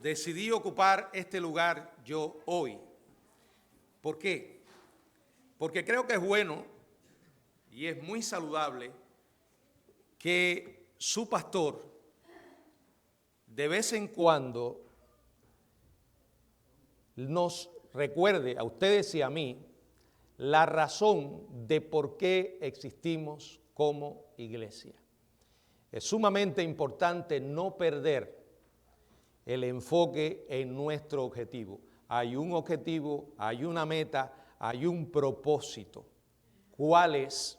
decidí ocupar este lugar yo hoy. ¿Por qué? Porque creo que es bueno y es muy saludable que su pastor de vez en cuando nos recuerde a ustedes y a mí la razón de por qué existimos como iglesia. Es sumamente importante no perder el enfoque en nuestro objetivo. Hay un objetivo, hay una meta, hay un propósito. ¿Cuál es?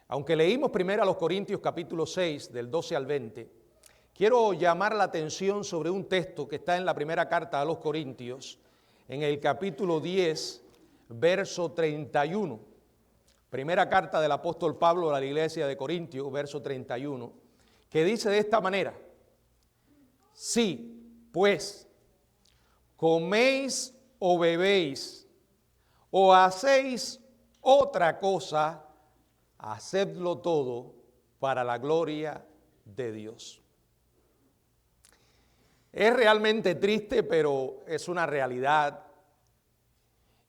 Aunque leímos primero a los Corintios capítulo 6, del 12 al 20, quiero llamar la atención sobre un texto que está en la primera carta a los Corintios, en el capítulo 10, verso 31. Primera carta del apóstol Pablo a la iglesia de Corintios, verso 31, que dice de esta manera: si, pues, coméis o bebéis o hacéis otra cosa, hacedlo todo para la gloria de Dios. Es realmente triste, pero es una realidad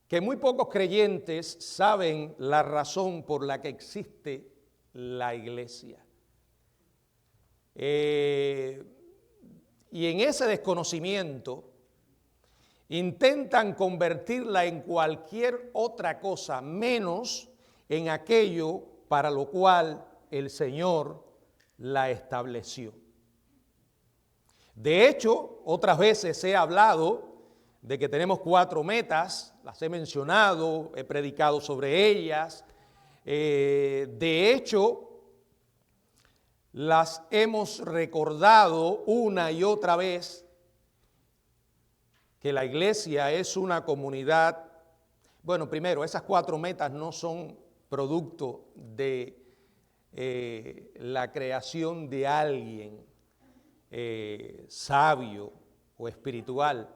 que muy pocos creyentes saben la razón por la que existe la iglesia. Y en ese desconocimiento intentan convertirla en cualquier otra cosa menos en aquello para lo cual el Señor la estableció. De hecho, otras veces he hablado de que tenemos 4 metas, las he mencionado, he predicado sobre ellas. De hecho, las hemos recordado una y otra vez, que la iglesia es una comunidad. Bueno, primero, esas 4 metas no son producto de la creación de alguien sabio o espiritual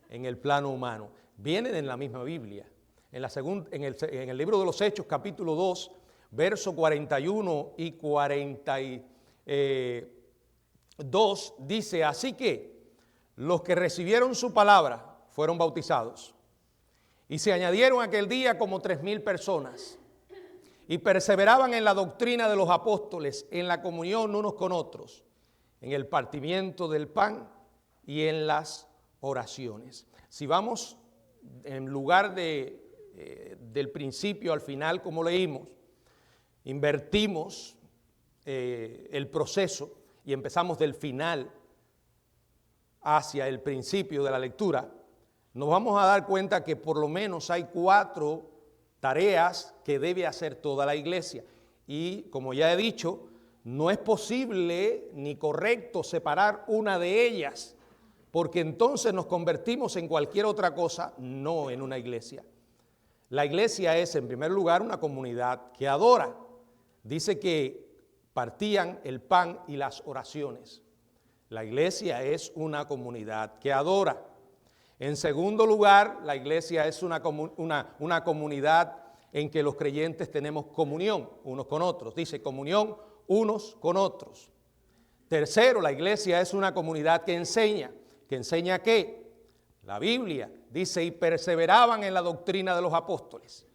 en el plano humano. Vienen en la misma Biblia. En el libro de los Hechos, capítulo 2, verso 41 y 42, dice: así que los que recibieron su palabra fueron bautizados, y se añadieron aquel día como 3,000 personas, y perseveraban en la doctrina de los apóstoles, en la comunión unos con otros, en el partimiento del pan y en las oraciones. Si vamos en lugar del principio al final, como leímos, invertimos el proceso y empezamos del final hacia el principio de la lectura, nos vamos a dar cuenta que por lo menos hay 4 tareas que debe hacer toda la iglesia. Y como ya he dicho, no es posible ni correcto separar una de ellas, porque entonces nos convertimos en cualquier otra cosa, no en una iglesia. La iglesia es, en primer lugar, una comunidad que adora. Dice que partían el pan y las oraciones. La iglesia es una comunidad que adora. En segundo lugar, la iglesia es una comunidad en que los creyentes tenemos comunión unos con otros. Dice comunión unos con otros. Tercero, la iglesia es una comunidad que enseña. ¿Que enseña qué? La Biblia. Dice, y perseveraban en la doctrina de los apóstoles.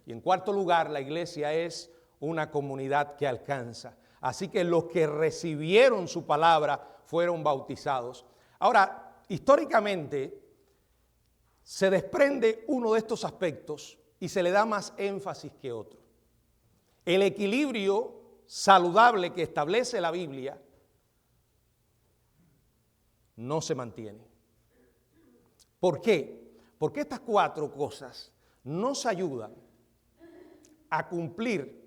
Y en cuarto lugar, la iglesia es una comunidad que alcanza. Así que los que recibieron su palabra fueron bautizados. Ahora, históricamente, se desprende uno de estos aspectos y se le da más énfasis que otro. El equilibrio saludable que establece la Biblia no se mantiene. ¿Por qué? Porque estas 4 cosas nos ayudan a cumplir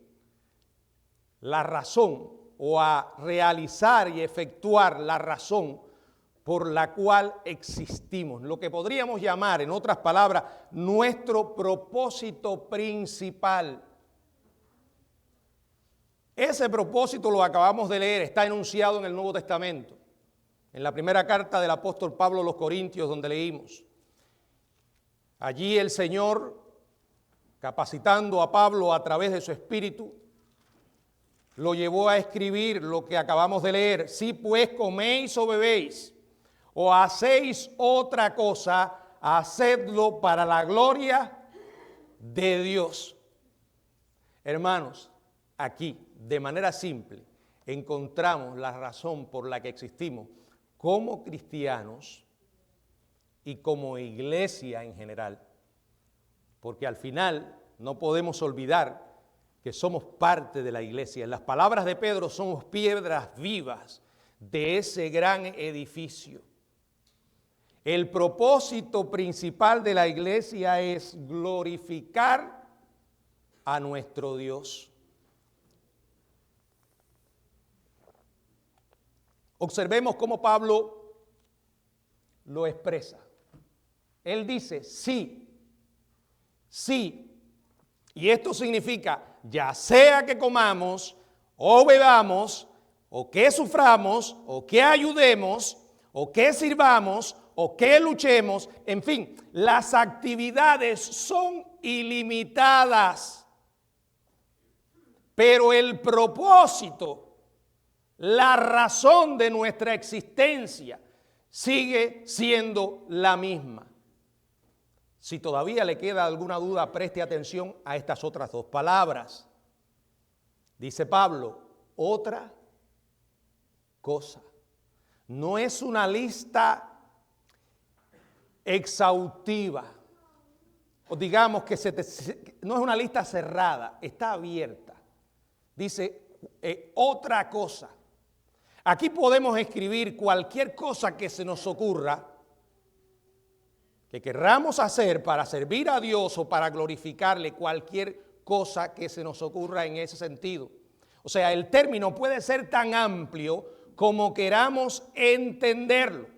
la razón o a realizar y efectuar la razón por la cual existimos. Lo que podríamos llamar, en otras palabras, nuestro propósito principal. Ese propósito lo acabamos de leer, está enunciado en el Nuevo Testamento, en la primera carta del apóstol Pablo a los Corintios, donde leímos. Allí el Señor, capacitando a Pablo a través de su Espíritu, lo llevó a escribir lo que acabamos de leer. Si pues coméis o bebéis o hacéis otra cosa, hacedlo para la gloria de Dios. Hermanos, aquí, de manera simple, encontramos la razón por la que existimos como cristianos y como iglesia en general. Porque al final no podemos olvidar que somos parte de la iglesia. En las palabras de Pedro, somos piedras vivas de ese gran edificio. El propósito principal de la iglesia es glorificar a nuestro Dios. Observemos cómo Pablo lo expresa. Él dice, sí, sí. Y esto significa, ya sea que comamos o bebamos, o que suframos, o que ayudemos, o que sirvamos, o que luchemos, en fin, las actividades son ilimitadas. Pero el propósito, la razón de nuestra existencia sigue siendo la misma. Si todavía le queda alguna duda, preste atención a estas otras dos palabras. Dice Pablo, otra cosa. No es una lista exhaustiva, o digamos que no es una lista cerrada, está abierta. Dice, otra cosa. Aquí podemos escribir cualquier cosa que se nos ocurra, que querramos hacer para servir a Dios o para glorificarle, cualquier cosa que se nos ocurra en ese sentido. O sea, el término puede ser tan amplio como queramos entenderlo.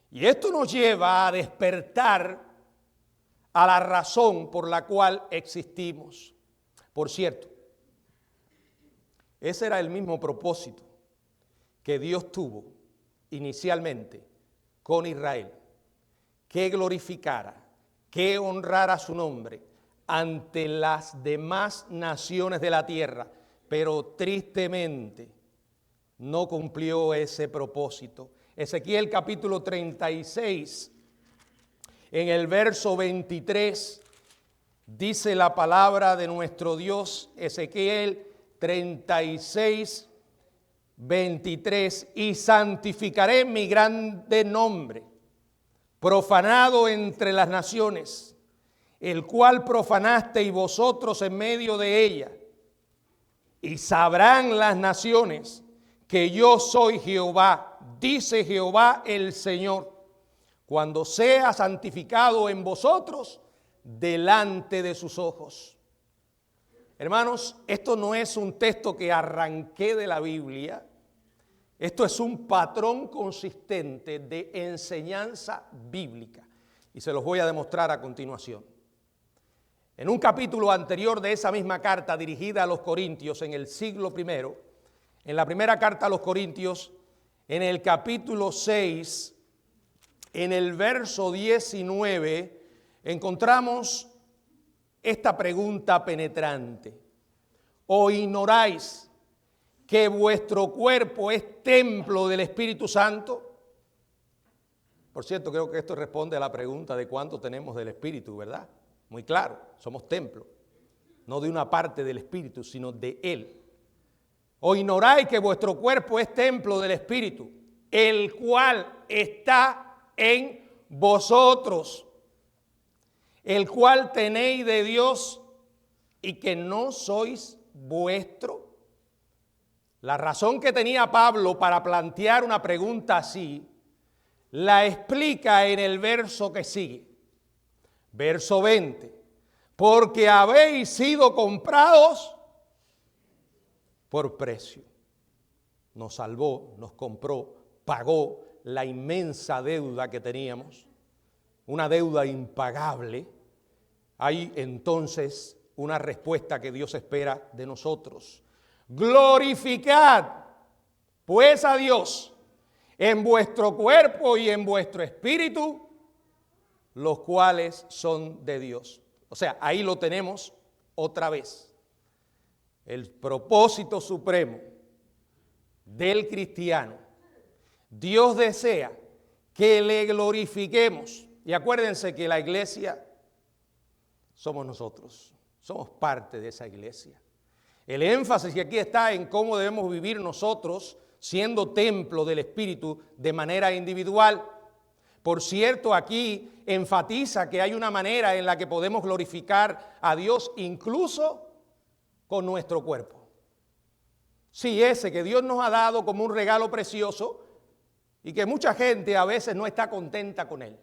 Y esto nos lleva a despertar a la razón por la cual existimos. Por cierto, ese era el mismo propósito que Dios tuvo inicialmente con Israel, que glorificara, que honrara su nombre ante las demás naciones de la tierra, pero tristemente no cumplió ese propósito. Ezequiel capítulo 36, en el verso 23, dice la palabra de nuestro Dios, Ezequiel 36, 23, y santificaré mi grande nombre, profanado entre las naciones, el cual profanasteis vosotros en medio de ella, y sabrán las naciones que yo soy Jehová, dice Jehová el Señor, cuando sea santificado en vosotros delante de sus ojos. Hermanos, esto no es un texto que arranqué de la Biblia, esto es un patrón consistente de enseñanza bíblica y se los voy a demostrar a continuación. En un capítulo anterior de esa misma carta dirigida a los Corintios en el siglo I, en la primera carta a los Corintios, en el capítulo 6, en el verso 19, encontramos esta pregunta penetrante. ¿O ignoráis que vuestro cuerpo es templo del Espíritu Santo? Por cierto, creo que esto responde a la pregunta de cuánto tenemos del Espíritu, ¿verdad? Muy claro, somos templo, no de una parte del Espíritu, sino de Él. ¿O ignoráis que vuestro cuerpo es templo del Espíritu, el cual está en vosotros, el cual tenéis de Dios y que no sois vuestro? La razón que tenía Pablo para plantear una pregunta así, la explica en el verso que sigue. Verso 20. Porque habéis sido comprados por precio. Nos salvó, nos compró, pagó la inmensa deuda que teníamos, una deuda impagable. Hay entonces una respuesta que Dios espera de nosotros. Glorificad pues a Dios en vuestro cuerpo y en vuestro espíritu, los cuales son de Dios. O sea, ahí lo tenemos otra vez. El propósito supremo del cristiano. Dios desea que le glorifiquemos. Y acuérdense que la iglesia somos nosotros, somos parte de esa iglesia. El énfasis que aquí está en cómo debemos vivir nosotros siendo templo del Espíritu de manera individual. Por cierto, aquí enfatiza que hay una manera en la que podemos glorificar a Dios incluso con nuestro cuerpo. Sí, ese que Dios nos ha dado como un regalo precioso y que mucha gente a veces no está contenta con él,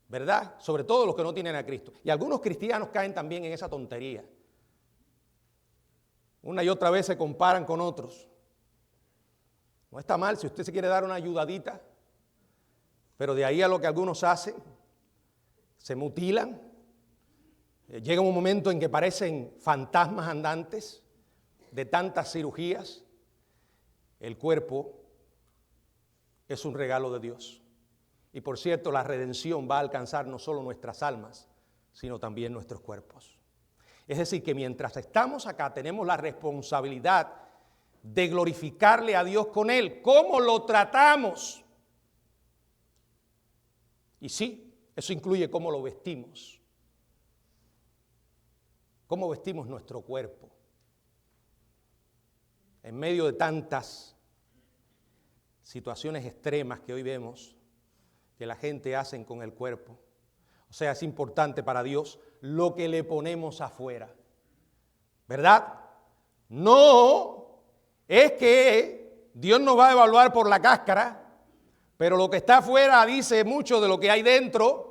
¿verdad? Sobre todo los que no tienen a Cristo. Y algunos cristianos caen también en esa tontería. Una y otra vez se comparan con otros. No está mal si usted se quiere dar una ayudadita, pero de ahí a lo que algunos hacen, se mutilan. Llega un momento en que parecen fantasmas andantes de tantas cirugías. El cuerpo es un regalo de Dios. Y por cierto, la redención va a alcanzar no solo nuestras almas, sino también nuestros cuerpos. Es decir, que mientras estamos acá tenemos la responsabilidad de glorificarle a Dios con él. ¿Cómo lo tratamos? Y sí, eso incluye cómo lo vestimos. ¿Cómo vestimos nuestro cuerpo? En medio de tantas situaciones extremas que hoy vemos que la gente hace con el cuerpo. O sea, es importante para Dios lo que le ponemos afuera, ¿verdad? No es que Dios nos va a evaluar por la cáscara, pero lo que está afuera dice mucho de lo que hay dentro.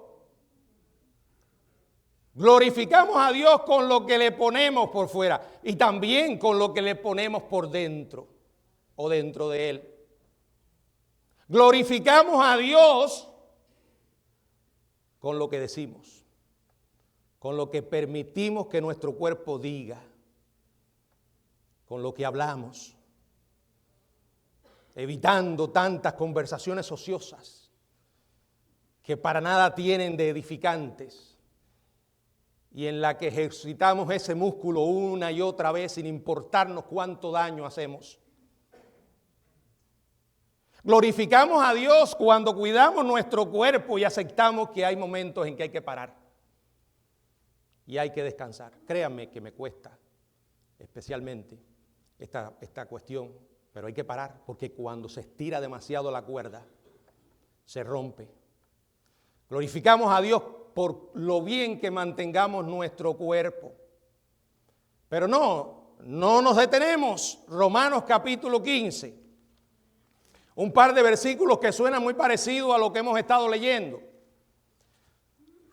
Glorificamos a Dios con lo que le ponemos por fuera y también con lo que le ponemos por dentro o dentro de Él. Glorificamos a Dios con lo que decimos, con lo que permitimos que nuestro cuerpo diga, con lo que hablamos, evitando tantas conversaciones ociosas que para nada tienen de edificantes y en la que ejercitamos ese músculo una y otra vez sin importarnos cuánto daño hacemos. Glorificamos a Dios cuando cuidamos nuestro cuerpo y aceptamos que hay momentos en que hay que parar y hay que descansar. Créanme que me cuesta especialmente esta cuestión, pero hay que parar porque cuando se estira demasiado la cuerda, se rompe. Glorificamos a Dios por lo bien que mantengamos nuestro cuerpo. Pero no nos detenemos. Romanos capítulo 15. Un par de versículos que suenan muy parecidos a lo que hemos estado leyendo.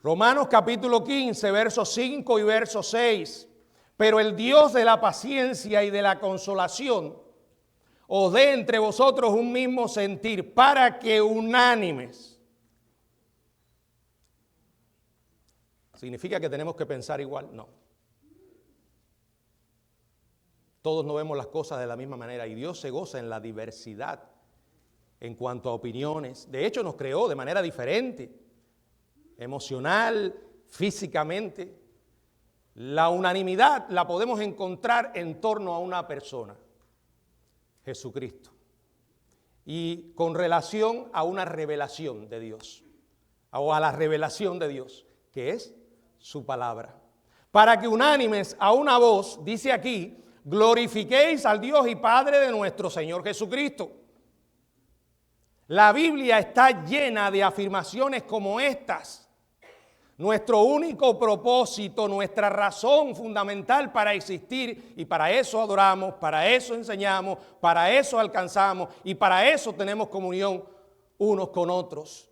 Romanos capítulo 15, versos 5 y verso 6. Pero el Dios de la paciencia y de la consolación os dé entre vosotros un mismo sentir para que unánimes. ¿Significa que tenemos que pensar igual? No. Todos no vemos las cosas de la misma manera y Dios se goza en la diversidad en cuanto a opiniones. De hecho, nos creó de manera diferente, emocional, físicamente. La unanimidad la podemos encontrar en torno a una persona, Jesucristo, y con relación a una revelación de Dios, o a la revelación de Dios, que es su palabra. Para que unánimes a una voz, dice aquí, glorifiquéis al Dios y Padre de nuestro Señor Jesucristo. La Biblia está llena de afirmaciones como estas. Nuestro único propósito, nuestra razón fundamental para existir, y para eso adoramos, para eso enseñamos, para eso alcanzamos y para eso tenemos comunión unos con otros.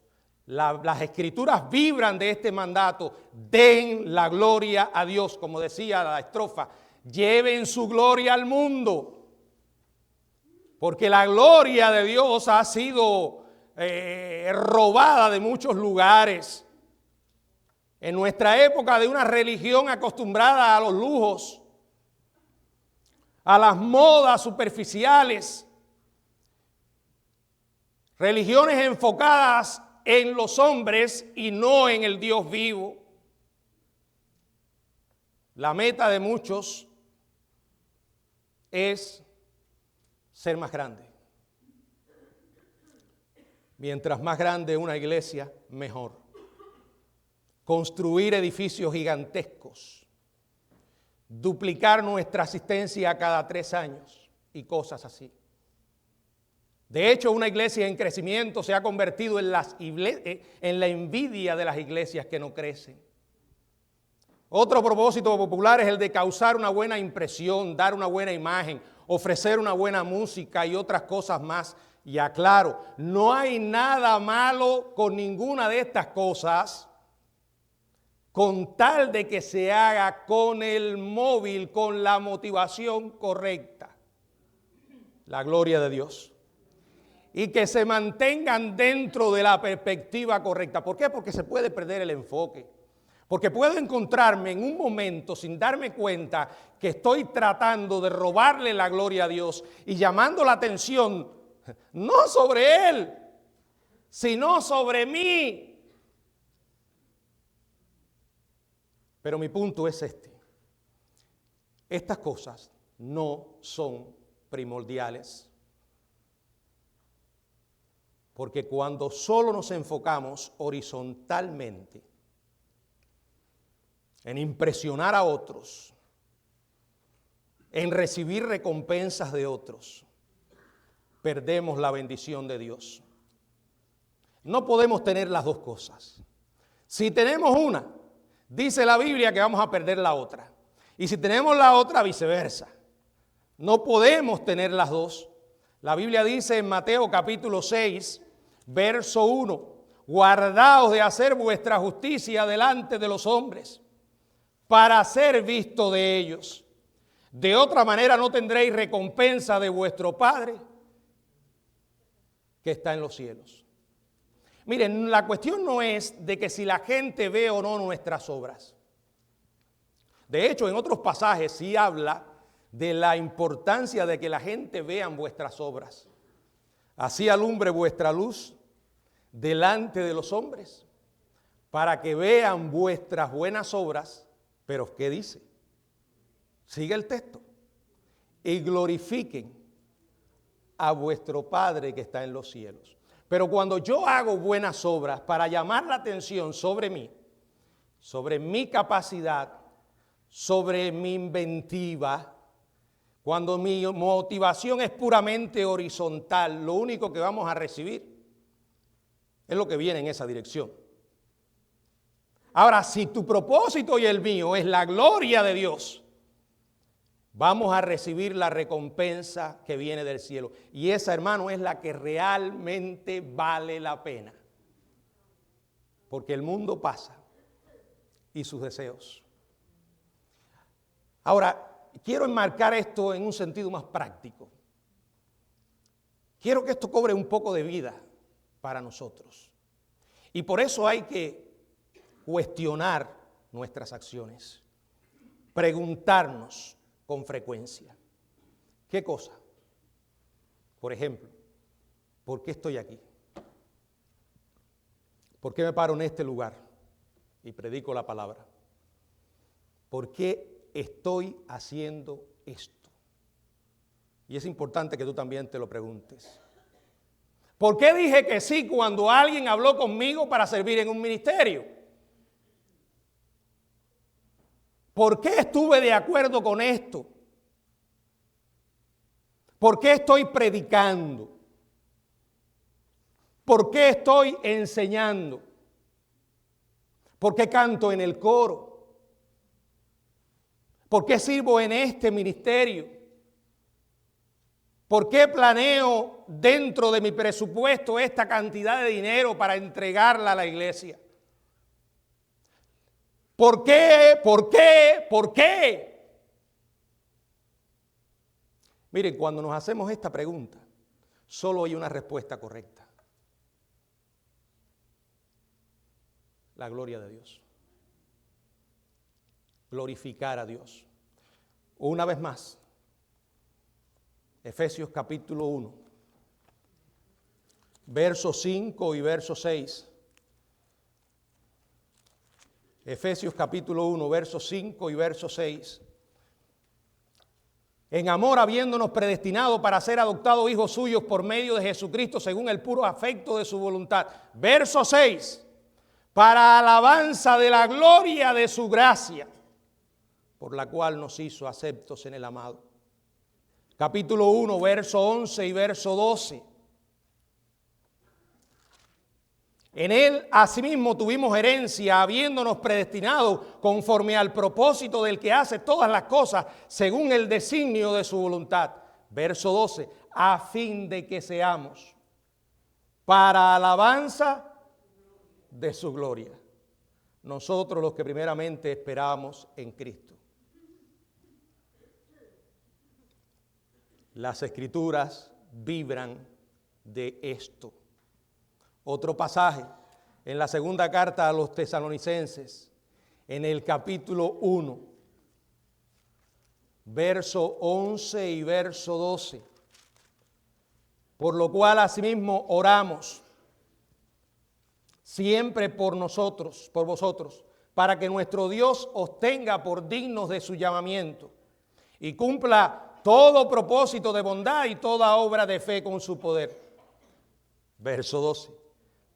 Las escrituras vibran de este mandato. Den la gloria a Dios, como decía la estrofa, lleven su gloria al mundo. Porque la gloria de Dios ha sido robada de muchos lugares. En nuestra época de una religión acostumbrada a los lujos, a las modas superficiales, religiones enfocadas en los hombres y no en el Dios vivo. La meta de muchos es ser más grande. Mientras más grande una iglesia, mejor. Construir edificios gigantescos. Duplicar nuestra asistencia cada 3 años y cosas así. De hecho, una iglesia en crecimiento se ha convertido en la envidia de las iglesias que no crecen. Otro propósito popular es el de causar una buena impresión, dar una buena imagen, ofrecer una buena música y otras cosas más. Y aclaro, no hay nada malo con ninguna de estas cosas, con tal de que se haga con el móvil, con la motivación correcta. La gloria de Dios. Y que se mantengan dentro de la perspectiva correcta. ¿Por qué? Porque se puede perder el enfoque. Porque puedo encontrarme en un momento sin darme cuenta que estoy tratando de robarle la gloria a Dios y llamando la atención no sobre Él, sino sobre mí. Pero mi punto es este. Estas cosas no son primordiales. Porque cuando solo nos enfocamos horizontalmente en impresionar a otros, en recibir recompensas de otros, perdemos la bendición de Dios. No podemos tener las dos cosas. Si tenemos una, dice la Biblia que vamos a perder la otra. Y si tenemos la otra, viceversa. No podemos tener las dos. La Biblia dice en Mateo capítulo 6, verso 1, guardaos de hacer vuestra justicia delante de los hombres, para ser visto de ellos. De otra manera no tendréis recompensa de vuestro Padre que está en los cielos. Miren, la cuestión no es de que si la gente ve o no nuestras obras. De hecho, en otros pasajes sí habla de la importancia de que la gente vea vuestras obras. Así alumbre vuestra luz delante de los hombres, para que vean vuestras buenas obras. Pero ¿qué dice? Sigue el texto. Y glorifiquen a vuestro Padre que está en los cielos. Pero cuando yo hago buenas obras para llamar la atención sobre mí, sobre mi capacidad, sobre mi inventiva, cuando mi motivación es puramente horizontal, lo único que vamos a recibir es lo que viene en esa dirección. Ahora, si tu propósito y el mío es la gloria de Dios, vamos a recibir la recompensa que viene del cielo. Y esa, hermano, es la que realmente vale la pena. Porque el mundo pasa y sus deseos. Ahora, quiero enmarcar esto en un sentido más práctico. Quiero que esto cobre un poco de vida para nosotros. Y por eso hay que cuestionar nuestras acciones, preguntarnos con frecuencia, ¿qué cosa? Por ejemplo, ¿por qué estoy aquí? ¿Por qué me paro en este lugar y predico la palabra? ¿Por qué estoy haciendo esto? Y es importante que tú también te lo preguntes. ¿Por qué dije que sí cuando alguien habló conmigo para servir en un ministerio? ¿Por qué estuve de acuerdo con esto? ¿Por qué estoy predicando? ¿Por qué estoy enseñando? ¿Por qué canto en el coro? ¿Por qué sirvo en este ministerio? ¿Por qué planeo dentro de mi presupuesto esta cantidad de dinero para entregarla a la iglesia? ¿Por qué? ¿Por qué? ¿Por qué? Miren, cuando nos hacemos esta pregunta, solo hay una respuesta correcta. La gloria de Dios. Glorificar a Dios. Una vez más, Efesios capítulo 1, versos 5 y verso 6. Efesios capítulo 1, versos 5 y verso 6. en amor habiéndonos predestinado para ser adoptados hijos suyos por medio de Jesucristo según el puro afecto de su voluntad. Verso 6, para alabanza de la gloria de su gracia, por la cual nos hizo aceptos en el amado. Capítulo 1, verso 11 y verso 12. En él asimismo tuvimos herencia, habiéndonos predestinado conforme al propósito del que hace todas las cosas según el designio de su voluntad. Verso 12, a fin de que seamos para alabanza de su gloria. Nosotros los que primeramente esperamos en Cristo. Las Escrituras vibran de esto. Otro pasaje en la segunda carta a los tesalonicenses, en el capítulo 1, verso 11 y verso 12. Por lo cual asimismo oramos siempre por nosotros, por vosotros, para que nuestro Dios os tenga por dignos de su llamamiento y cumpla todo propósito de bondad y toda obra de fe con su poder. Verso 12.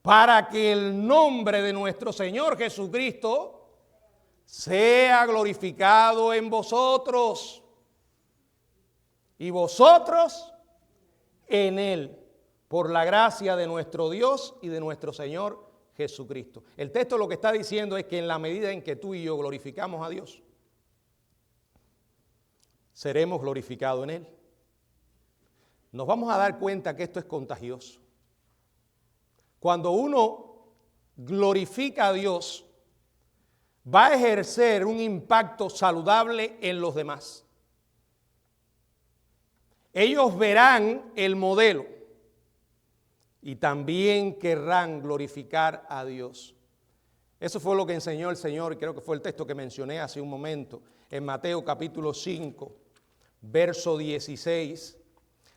Para que el nombre de nuestro Señor Jesucristo sea glorificado en vosotros y vosotros en Él, por la gracia de nuestro Dios y de nuestro Señor Jesucristo. El texto lo que está diciendo es que en la medida en que tú y yo glorificamos a Dios, seremos glorificados en Él. Nos vamos a dar cuenta que esto es contagioso. Cuando uno glorifica a Dios, va a ejercer un impacto saludable en los demás. Ellos verán el modelo y también querrán glorificar a Dios. Eso fue lo que enseñó el Señor, y creo que fue el texto que mencioné hace un momento, en Mateo capítulo 5, verso 16.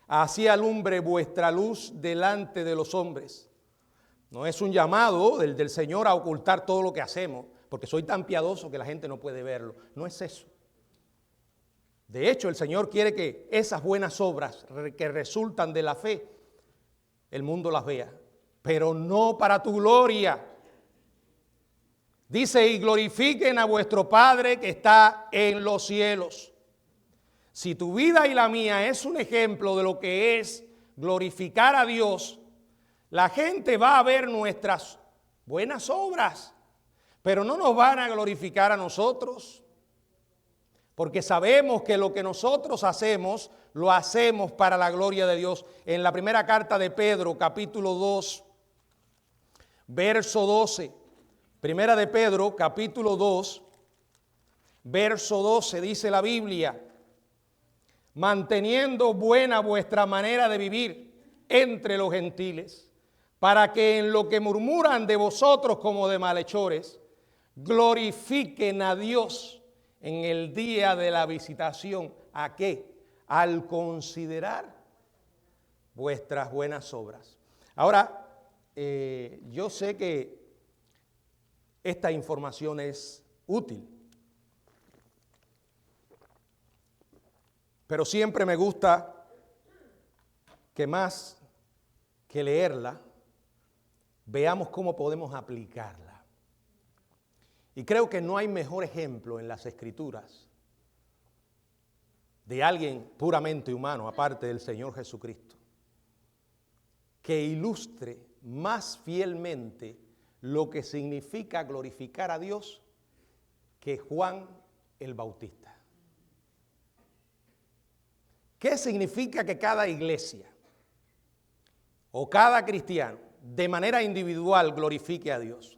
Así alumbre vuestra luz delante de los hombres. No es un llamado del Señor a ocultar todo lo que hacemos, porque soy tan piadoso que la gente no puede verlo. No es eso. De hecho, el Señor quiere que esas buenas obras que resultan de la fe, el mundo las vea, pero no para tu gloria. Dice, y glorifiquen a vuestro Padre que está en los cielos. Si tu vida y la mía es un ejemplo de lo que es glorificar a Dios, la gente va a ver nuestras buenas obras, pero no nos van a glorificar a nosotros, porque sabemos que lo que nosotros hacemos, lo hacemos para la gloria de Dios. En la primera carta de Pedro, capítulo 2, verso 12, primera de Pedro, capítulo 2, verso 12, dice la Biblia, manteniendo buena vuestra manera de vivir entre los gentiles, para que en lo que murmuran de vosotros como de malhechores, glorifiquen a Dios en el día de la visitación. ¿A qué? Al considerar vuestras buenas obras. Ahora, yo sé que esta información es útil, pero siempre me gusta que más que leerla, veamos cómo podemos aplicarla. Y creo que no hay mejor ejemplo en las Escrituras de alguien puramente humano, aparte del Señor Jesucristo, que ilustre más fielmente lo que significa glorificar a Dios que Juan el Bautista. ¿Qué significa que cada iglesia o cada cristiano de manera individual glorifique a Dios?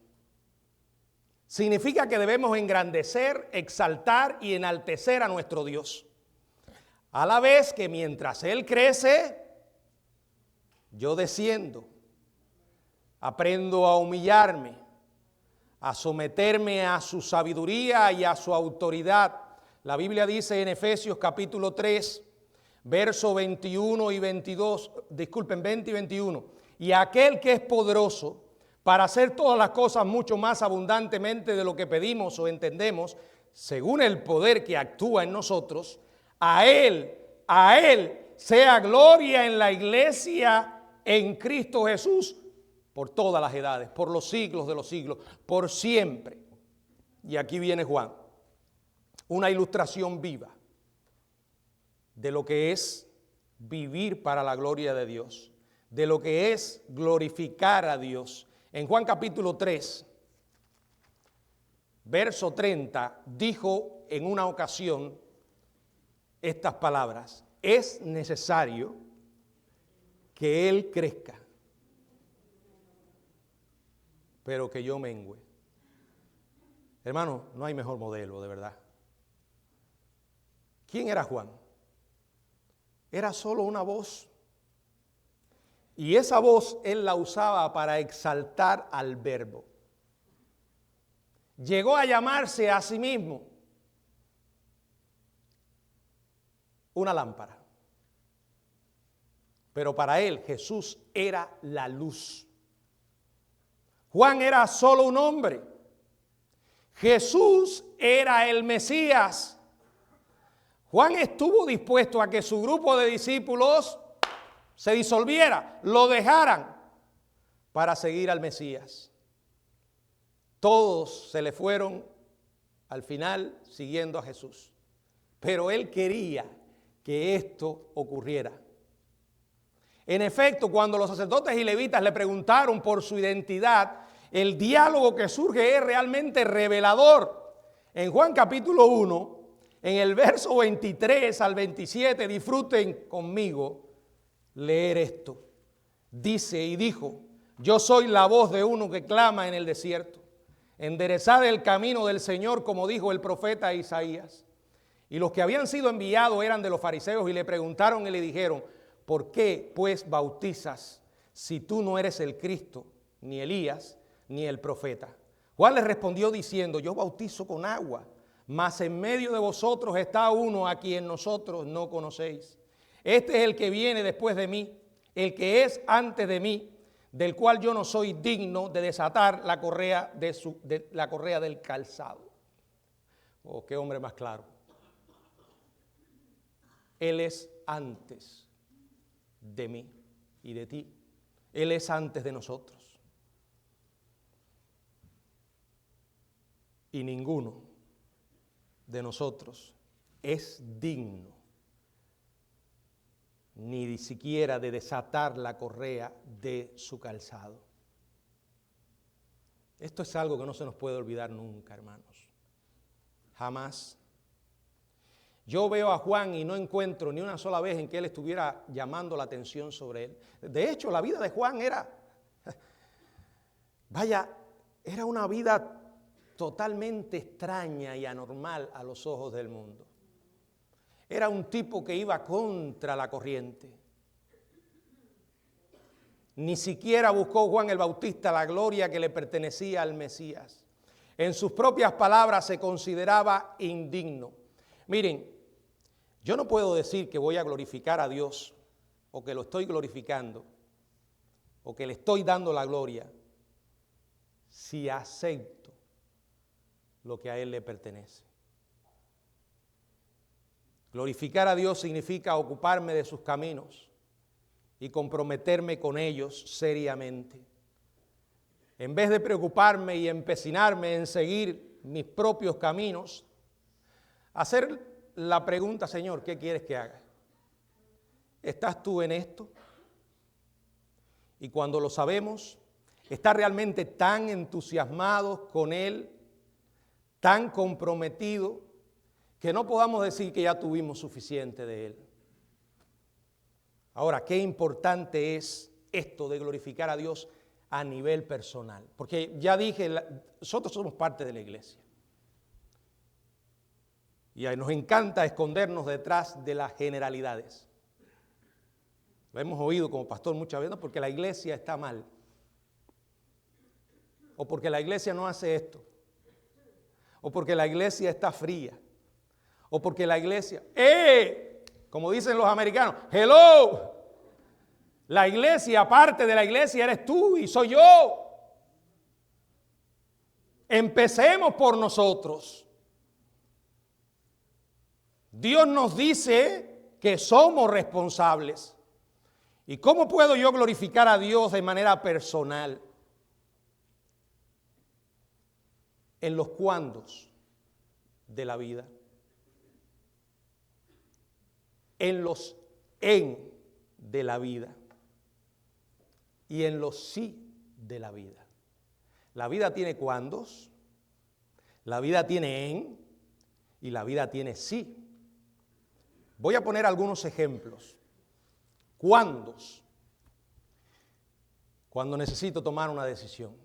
Significa que debemos engrandecer, exaltar y enaltecer a nuestro Dios. A la vez que mientras Él crece, yo desciendo, aprendo a humillarme, a someterme a su sabiduría y a su autoridad. La Biblia dice en Efesios capítulo 3, verso 21 y 22, disculpen, 20 y 21, y aquel que es poderoso para hacer todas las cosas mucho más abundantemente de lo que pedimos o entendemos, según el poder que actúa en nosotros, a Él a Él sea gloria en la iglesia en Cristo Jesús por todas las edades, por los siglos de los siglos, por siempre. Y aquí viene Juan, una ilustración viva de lo que es vivir para la gloria de Dios, de lo que es glorificar a Dios. En Juan capítulo 3, verso 30, dijo en una ocasión estas palabras: es necesario que Él crezca, pero que yo mengüe. Hermano, no hay mejor modelo, de verdad. ¿Quién era Juan? Era solo una voz. Y esa voz Él la usaba para exaltar al Verbo. Llegó a llamarse a sí mismo una lámpara. Pero para Él Jesús era la luz. Juan era solo un hombre. Jesús era el Mesías. Juan estuvo dispuesto a que su grupo de discípulos se disolviera, lo dejaran para seguir al Mesías. Todos se le fueron al final siguiendo a Jesús. Pero él quería que esto ocurriera. En efecto, cuando los sacerdotes y levitas le preguntaron por su identidad, el diálogo que surge es realmente revelador. En Juan capítulo 1, en el verso 23 al 27, disfruten conmigo leer esto. Dice y dijo: yo soy la voz de uno que clama en el desierto. Enderezad el camino del Señor, como dijo el profeta Isaías. Y los que habían sido enviados eran de los fariseos y le preguntaron y le dijeron: ¿por qué pues bautizas si tú no eres el Cristo, ni Elías, ni el profeta? Juan les respondió diciendo: yo bautizo con agua, mas en medio de vosotros está uno a quien nosotros no conocéis. Este es el que viene después de mí, el que es antes de mí, del cual yo no soy digno de desatar la correa, la correa del calzado. Oh, qué hombre más claro. Él es antes de mí y de ti. Él es antes de nosotros. Y ninguno de nosotros es digno ni siquiera de desatar la correa de su calzado. Esto es algo que no se nos puede olvidar nunca, hermanos. Jamás. Yo veo a Juan y no encuentro ni una sola vez en que él estuviera llamando la atención sobre él. De hecho, la vida de Juan era una vida totalmente extraña y anormal a los ojos del mundo. Era un tipo que iba contra la corriente. Ni siquiera buscó Juan el Bautista la gloria que le pertenecía al Mesías. En sus propias palabras se consideraba indigno. Miren, yo no puedo decir que voy a glorificar a Dios, o que lo estoy glorificando, o que le estoy dando la gloria, si acepto lo que a Él le pertenece. Glorificar a Dios significa ocuparme de sus caminos y comprometerme con ellos seriamente. En vez de preocuparme y empecinarme en seguir mis propios caminos, hacer la pregunta: Señor, ¿qué quieres que haga? ¿Estás tú en esto? Y cuando lo sabemos, estar realmente tan entusiasmados con Él, tan comprometidos, que no podamos decir que ya tuvimos suficiente de Él. Ahora, qué importante es esto de glorificar a Dios a nivel personal. Porque ya dije, nosotros somos parte de la iglesia. Y nos encanta escondernos detrás de las generalidades. Lo hemos oído como pastor muchas veces, porque la iglesia está mal. O porque la iglesia no hace esto. O porque la iglesia está fría. O porque la iglesia, como dicen los americanos, hello, la iglesia, parte de la iglesia eres tú y soy yo. Empecemos por nosotros. Dios nos dice que somos responsables. ¿Y cómo puedo yo glorificar a Dios de manera personal? En los cuándos de la vida. En los en de la vida. Y en los sí de la vida. La vida tiene cuándos, la vida tiene en y la vida tiene sí. Voy a poner algunos ejemplos. ¿Cuándos? Cuando necesito tomar una decisión.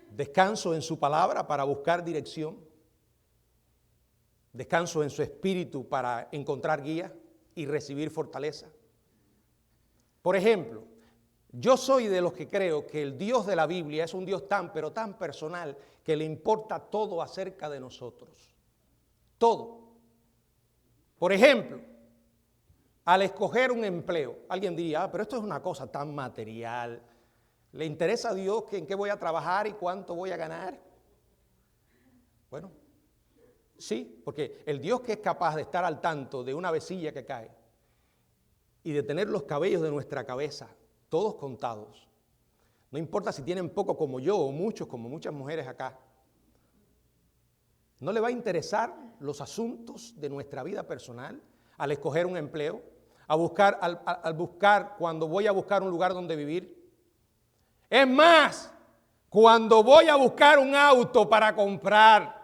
Descanso en su palabra para buscar dirección. Descanso en su espíritu para encontrar guía y recibir fortaleza. Por ejemplo, yo soy de los que creo que el Dios de la Biblia es un Dios tan, pero tan personal que le importa todo acerca de nosotros. Todo. Por ejemplo, al escoger un empleo, alguien diría, pero esto es una cosa tan material. ¿Le interesa a Dios que en qué voy a trabajar y cuánto voy a ganar? Bueno, sí, porque el Dios que es capaz de estar al tanto de una vecilla que cae y de tener los cabellos de nuestra cabeza todos contados, no importa si tienen poco como yo o muchos como muchas mujeres acá, ¿no le va a interesar los asuntos de nuestra vida personal al escoger un empleo, al buscar cuando voy a buscar un lugar donde vivir? Es más, cuando voy a buscar un auto para comprar,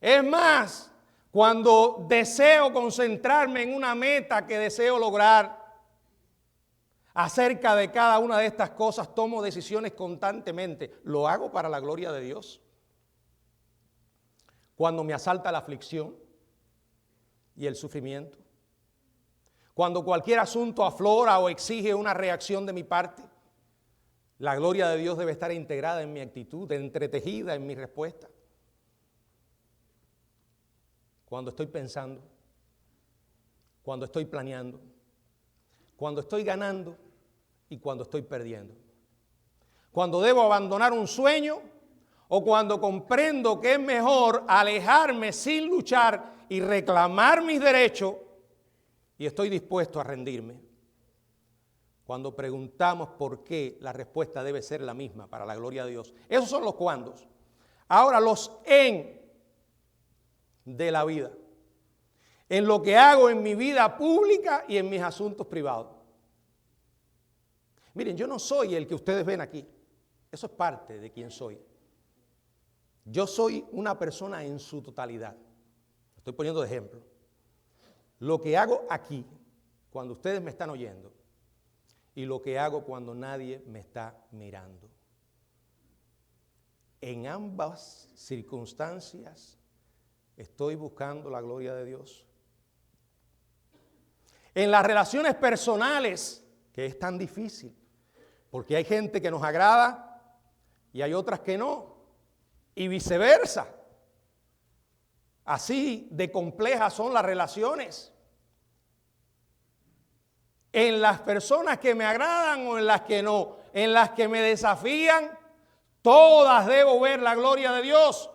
es más, cuando deseo concentrarme en una meta que deseo lograr, acerca de cada una de estas cosas tomo decisiones constantemente. ¿Lo hago para la gloria de Dios? Cuando me asalta la aflicción y el sufrimiento, cuando cualquier asunto aflora o exige una reacción de mi parte, la gloria de Dios debe estar integrada en mi actitud, entretejida en mi respuesta. Cuando estoy pensando, cuando estoy planeando, cuando estoy ganando y cuando estoy perdiendo. Cuando debo abandonar un sueño o cuando comprendo que es mejor alejarme sin luchar y reclamar mis derechos y estoy dispuesto a rendirme. Cuando preguntamos por qué, la respuesta debe ser la misma para la gloria de Dios. Esos son los cuándos. Ahora los en de la vida. En lo que hago en mi vida pública y en mis asuntos privados. Miren, yo no soy el que ustedes ven aquí. Eso es parte de quién soy. Yo soy una persona en su totalidad. Estoy poniendo de ejemplo. Lo que hago aquí, cuando ustedes me están oyendo, y lo que hago cuando nadie me está mirando. En ambas circunstancias estoy buscando la gloria de Dios. En las relaciones personales, que es tan difícil, porque hay gente que nos agrada y hay otras que no, y viceversa. Así de complejas son las relaciones. En las personas que me agradan o en las que no, en las que me desafían, todas debo ver la gloria de Dios.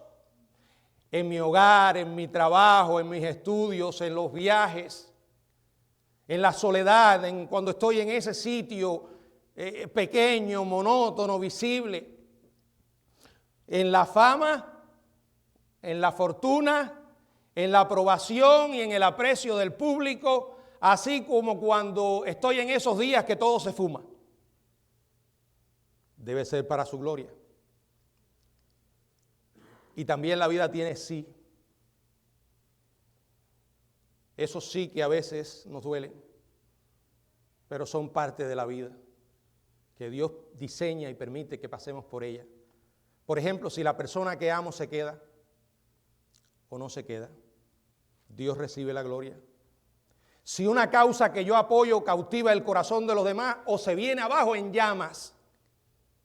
En mi hogar, en mi trabajo, en mis estudios, en los viajes, en la soledad, cuando estoy en ese sitio pequeño, monótono, visible. En la fama, en la fortuna, en la aprobación y en el aprecio del público, así como cuando estoy en esos días que todo se fuma. Debe ser para su gloria. Y también la vida tiene sí. Esos sí que a veces nos duelen, pero son parte de la vida, que Dios diseña y permite que pasemos por ella. Por ejemplo, si la persona que amo se queda o no se queda, Dios recibe la gloria. Si una causa que yo apoyo cautiva el corazón de los demás o se viene abajo en llamas,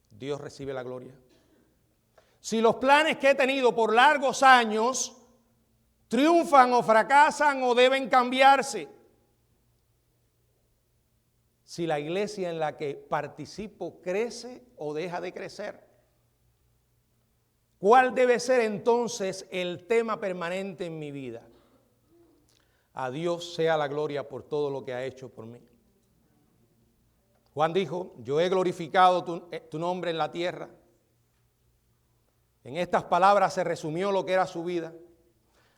Dios recibe la gloria. Si los planes que he tenido por largos años triunfan o fracasan o deben cambiarse, si la iglesia en la que participo crece o deja de crecer, ¿cuál debe ser entonces el tema permanente en mi vida? A Dios sea la gloria por todo lo que ha hecho por mí. Juan dijo, yo he glorificado tu nombre en la tierra. En estas palabras se resumió lo que era su vida.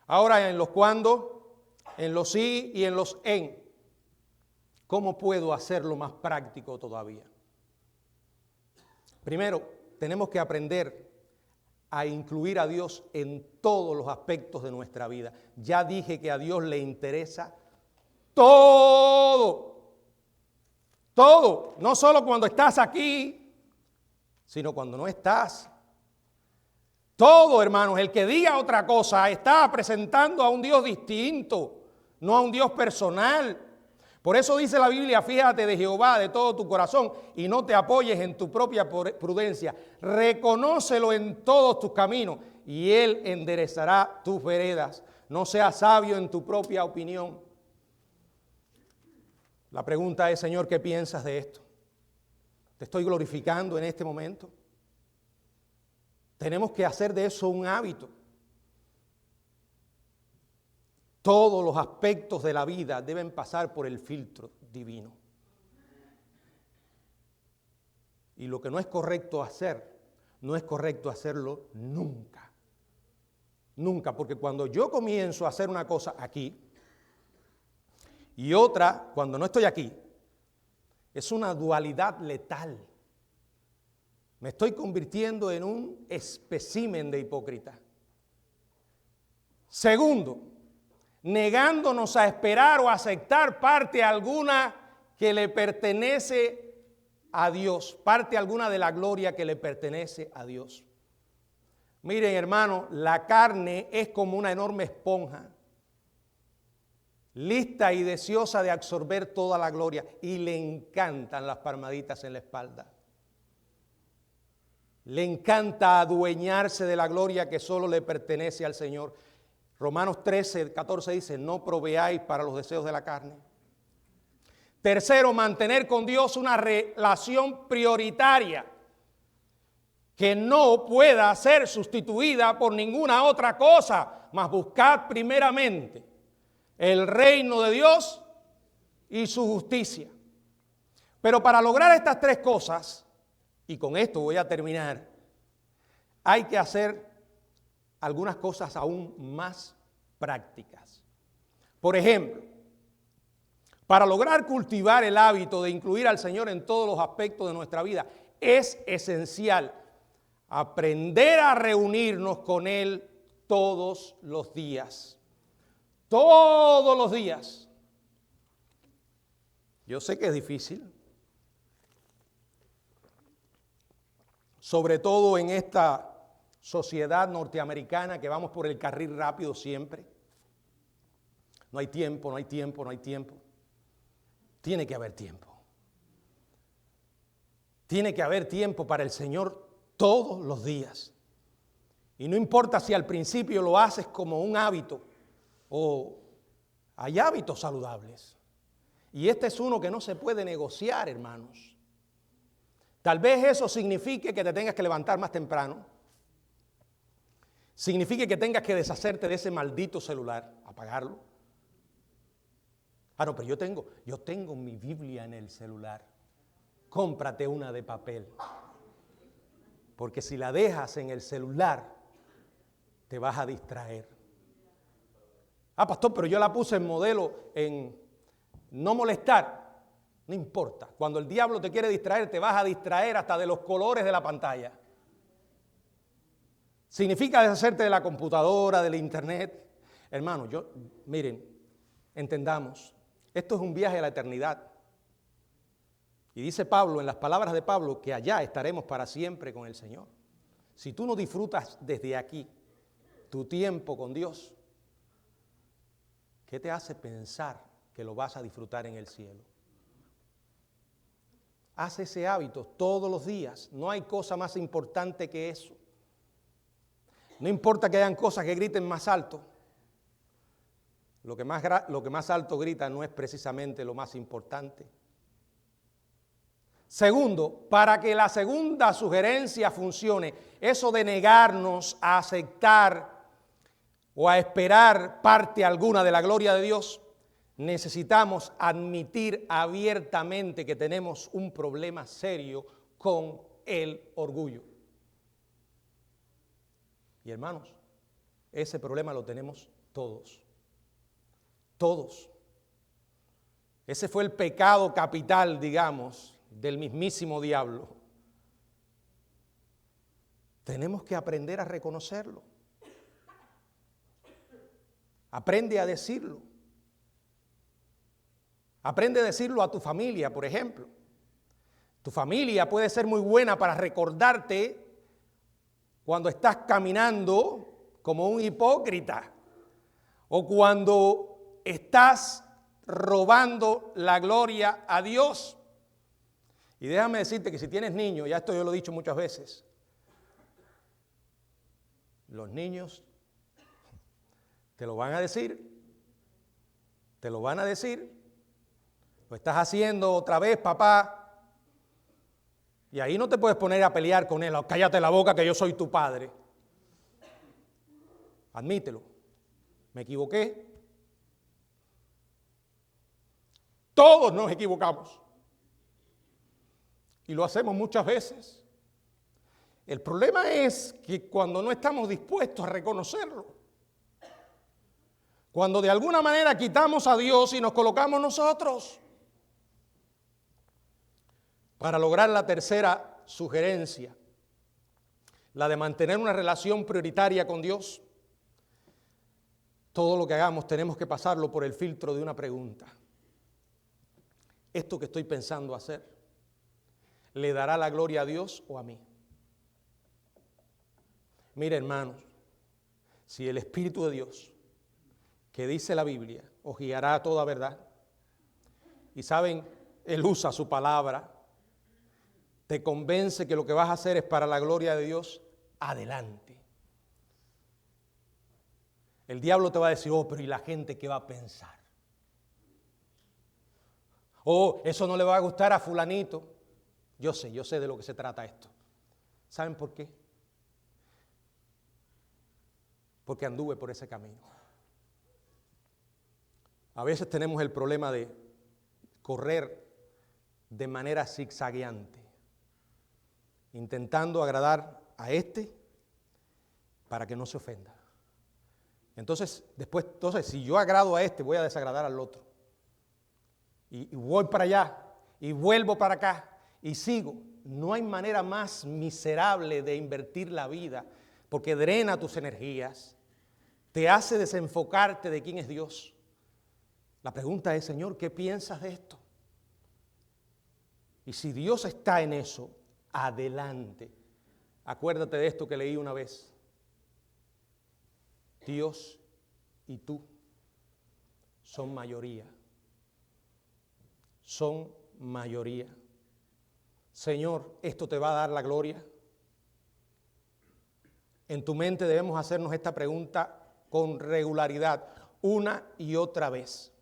Ahora en los cuándo, en los sí y en los en. ¿Cómo puedo hacerlo más práctico todavía? Primero, tenemos que aprender a incluir a Dios en todos los aspectos de nuestra vida. Ya dije que a Dios le interesa todo. Todo, no solo cuando estás aquí, sino cuando no estás. Todo, hermanos, el que diga otra cosa está presentando a un Dios distinto, no a un Dios personal. Por eso dice la Biblia, fíjate de Jehová de todo tu corazón y no te apoyes en tu propia prudencia. Reconócelo en todos tus caminos y Él enderezará tus veredas. No seas sabio en tu propia opinión. La pregunta es, Señor, ¿qué piensas de esto? ¿Te estoy glorificando en este momento? Tenemos que hacer de eso un hábito. Todos los aspectos de la vida deben pasar por el filtro divino. Y lo que no es correcto hacer, no es correcto hacerlo nunca. Nunca, porque cuando yo comienzo a hacer una cosa aquí y otra cuando no estoy aquí, es una dualidad letal. Me estoy convirtiendo en un espécimen de hipócrita. Segundo, negándonos a esperar o aceptar parte alguna que le pertenece a Dios, parte alguna de la gloria que le pertenece a Dios. Miren, hermano, la carne es como una enorme esponja, lista y deseosa de absorber toda la gloria, y le encantan las palmaditas en la espalda. Le encanta adueñarse de la gloria que solo le pertenece al Señor. Romanos 13, 14 dice, no proveáis para los deseos de la carne. Tercero, mantener con Dios una relación prioritaria que no pueda ser sustituida por ninguna otra cosa, mas buscad primeramente el reino de Dios y su justicia. Pero para lograr estas tres cosas, y con esto voy a terminar, hay que hacer algunas cosas aún más prácticas. Por ejemplo, para lograr cultivar el hábito de incluir al Señor en todos los aspectos de nuestra vida, es esencial aprender a reunirnos con Él todos los días. Todos los días. Yo sé que es difícil, sobre todo en esta sociedad norteamericana que vamos por el carril rápido siempre. No hay tiempo, no hay tiempo, no hay tiempo. Tiene que haber tiempo. Tiene que haber tiempo para el Señor todos los días. Y no importa si al principio lo haces como un hábito o hay hábitos saludables. Y este es uno que no se puede negociar, hermanos. Tal vez eso signifique que te tengas que levantar más temprano. Signifique que tengas que deshacerte de ese maldito celular, apagarlo. Ah, no, pero yo tengo mi Biblia en el celular. Cómprate una de papel. Porque si la dejas en el celular, te vas a distraer. Ah, pastor, pero yo la puse en modelo en no molestar. No importa. Cuando el diablo te quiere distraer, te vas a distraer hasta de los colores de la pantalla. Significa deshacerte de la computadora, del internet. Hermano, miren, entendamos, esto es un viaje a la eternidad. Y dice Pablo, en las palabras de Pablo, que allá estaremos para siempre con el Señor. Si tú no disfrutas desde aquí tu tiempo con Dios, ¿qué te hace pensar que lo vas a disfrutar en el cielo? Haz ese hábito todos los días. No hay cosa más importante que eso. No importa que hayan cosas que griten más alto. Lo que más alto grita no es precisamente lo más importante. Segundo, para que la segunda sugerencia funcione, eso de negarnos a aceptar o a esperar parte alguna de la gloria de Dios, necesitamos admitir abiertamente que tenemos un problema serio con el orgullo. Y hermanos, ese problema lo tenemos todos. Todos. Ese fue el pecado capital, digamos, del mismísimo diablo. Tenemos que aprender a reconocerlo. Aprende a decirlo. Aprende a decirlo a tu familia, por ejemplo. Tu familia puede ser muy buena para recordarte cuando estás caminando como un hipócrita o cuando estás robando la gloria a Dios. Y déjame decirte que si tienes niños, ya esto yo lo he dicho muchas veces, los niños te lo van a decir, te lo van a decir, lo estás haciendo otra vez, papá. Y ahí no te puedes poner a pelear con él, cállate la boca que yo soy tu padre. Admítelo, me equivoqué. Todos nos equivocamos. Y lo hacemos muchas veces. El problema es que cuando no estamos dispuestos a reconocerlo, cuando de alguna manera quitamos a Dios y nos colocamos nosotros, para lograr la tercera sugerencia, la de mantener una relación prioritaria con Dios, todo lo que hagamos tenemos que pasarlo por el filtro de una pregunta. ¿Esto que estoy pensando hacer le dará la gloria a Dios o a mí? Mire, hermanos, si el Espíritu de Dios, que dice la Biblia, os guiará a toda verdad, y saben, Él usa su palabra, te convence que lo que vas a hacer es para la gloria de Dios, adelante. El diablo te va a decir, pero ¿y la gente qué va a pensar? Eso no le va a gustar a fulanito. Yo sé de lo que se trata esto. ¿Saben por qué? Porque anduve por ese camino. A veces tenemos el problema de correr de manera zigzagueante, intentando agradar a este para que no se ofenda. Entonces, si yo agrado a este, voy a desagradar al otro. Y voy para allá, y vuelvo para acá, y sigo. No hay manera más miserable de invertir la vida, porque drena tus energías, te hace desenfocarte de quién es Dios. La pregunta es, Señor, ¿qué piensas de esto? Y si Dios está en eso, adelante. Acuérdate de esto que leí una vez. Dios y tú son mayoría. Son mayoría. Señor, ¿esto te va a dar la gloria? En tu mente debemos hacernos esta pregunta con regularidad, una y otra vez.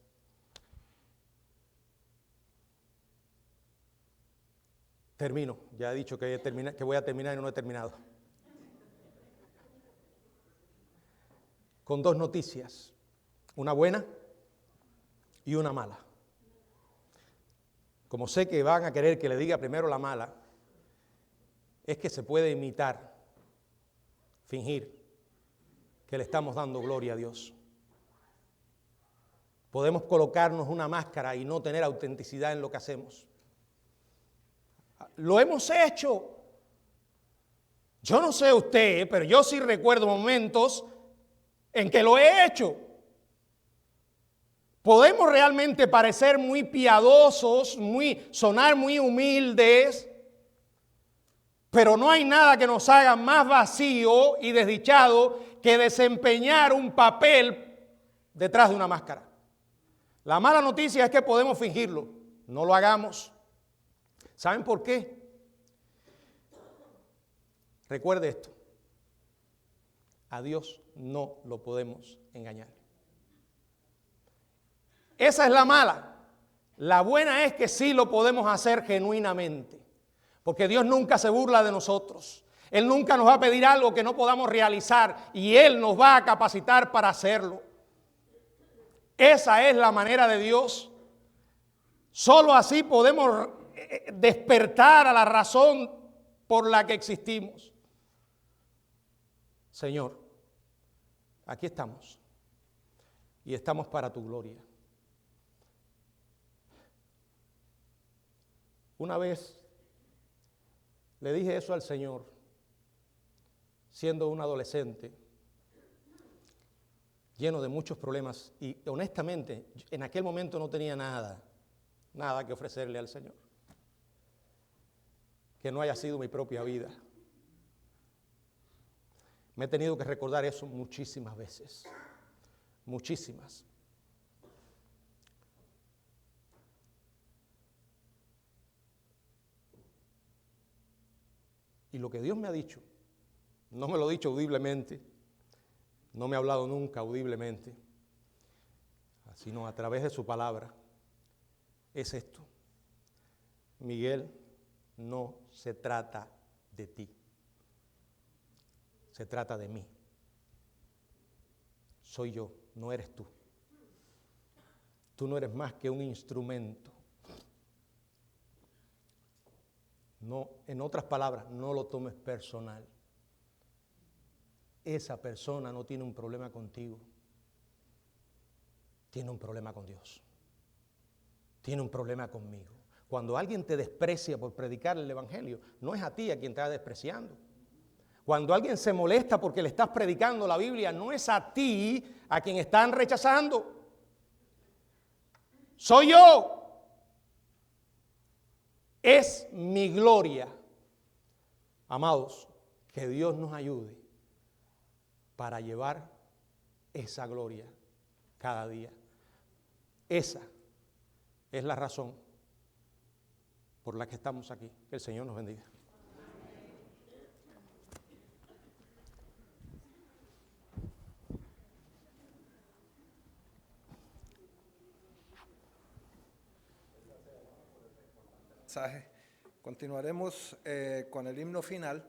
Termino, ya he dicho que voy a terminar y no he terminado. Con dos noticias, una buena y una mala. Como sé que van a querer que le diga primero la mala, es que se puede imitar, fingir que le estamos dando gloria a Dios. Podemos colocarnos una máscara y no tener autenticidad en lo que hacemos. Lo hemos hecho. Yo no sé usted, pero yo sí recuerdo momentos en que lo he hecho. Podemos realmente parecer muy piadosos, sonar muy humildes, pero no hay nada que nos haga más vacío y desdichado que desempeñar un papel detrás de una máscara. La mala noticia es que podemos fingirlo. No lo hagamos. ¿Saben por qué? Recuerde esto. A Dios no lo podemos engañar. Esa es la mala. La buena es que sí lo podemos hacer genuinamente. Porque Dios nunca se burla de nosotros. Él nunca nos va a pedir algo que no podamos realizar y Él nos va a capacitar para hacerlo. Esa es la manera de Dios. Solo así podemos despertar a la razón por la que existimos. Señor, aquí estamos y estamos para tu gloria. Una vez le dije eso al Señor, siendo un adolescente, lleno de muchos problemas, y honestamente en aquel momento no tenía nada que ofrecerle al Señor, que no haya sido mi propia vida. Me he tenido que recordar eso muchísimas veces, muchísimas. Y lo que Dios me ha dicho, no me lo ha dicho audiblemente, no me ha hablado nunca audiblemente, sino a través de su palabra, es esto: Miguel, no se trata de ti, se trata de mí. Soy yo, no eres tú. Tú no eres más que un instrumento. No, en otras palabras, no lo tomes personal. Esa persona no tiene un problema contigo, tiene un problema con Dios, tiene un problema conmigo. Cuando alguien te desprecia por predicar el evangelio, no es a ti a quien te está despreciando. Cuando alguien se molesta porque le estás predicando la Biblia, no es a ti a quien están rechazando. Soy yo. Es mi gloria. Amados, que Dios nos ayude para llevar esa gloria cada día. Esa es la razón por la que estamos aquí. Que el Señor nos bendiga. Continuaremos con el himno final.